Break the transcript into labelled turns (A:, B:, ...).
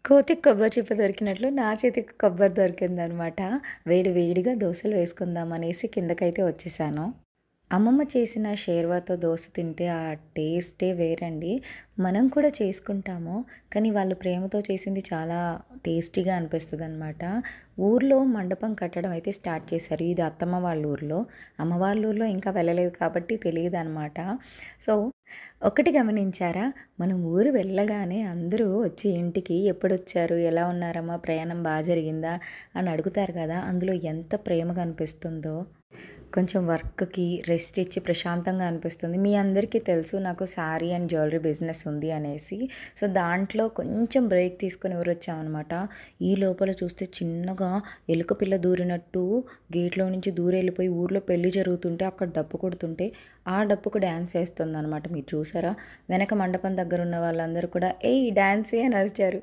A: కోతికి కొబ్బరి చిప్ప దొరికినట్లు నా చేతికి కొబ్బరి దొరికిందనమాట. వేడి వేడిగా దోసలు వేసుకుందాం అనేసి కిందకైతే వచ్చేసాను. అమ్మమ్మ చేసిన షేర్వాతో దోస తింటే ఆ టేస్టే వేరండి. మనం కూడా చేసుకుంటాము. కానీ వాళ్ళు ప్రేమతో చేసింది చాలా టేస్టీగా అనిపిస్తదనమాట. ఊర్లో మండపం కట్టడం అయితే స్టార్ట్ చేశారు. ఇది అత్తమ్మ వాళ్ళ ఊర్లో. అమ్మ వాళ్ళ ఊర్లో ఇంకా వెళ్ళలేదు కాబట్టి తెలీదనమాట. సో, ఒకటి గమనించారా? మనం ఊరు వెళ్ళగానే అందరూ వచ్చి ఇంటికి ఎప్పుడొచ్చారు? ఎలా ఉన్నారమ్మా? ప్రయాణం జరిగిందా? అని అడుగుతారు కదా! అందులో ఎంత ప్రేమగా అనిపిస్తుందో. కొంచెం వర్క్‌కి రెస్ట్ ఇచ్చి ప్రశాంతంగా అనిపిస్తుంది. మీ అందరికీ తెలుసు నాకు శారీ అండ్ జ్యువెలరీ బిజినెస్ ఉంది అనేసి. సో, దాంట్లో కొంచెం బ్రేక్ తీసుకొని ఊరొచ్చామనమాట. ఈ లోపల చూస్తే చిన్నగా ఎలుక పిల్ల దూరినట్టు గేట్‌లో నుంచి దూరెళ్ళిపోయి ఊర్లో పెళ్లి జరుగుతుంటే అక్కడ డప్పు కొడుతుంటే, ఆ డప్పుకు డాన్స్ ఏస్తుందనమాట. మీరు చూసారా? వెనక మండపం దగ్గర ఉన్న వాళ్ళందరూ కూడా "ఏయ్! డాన్స్ ఎయ్" అని అరిచారు.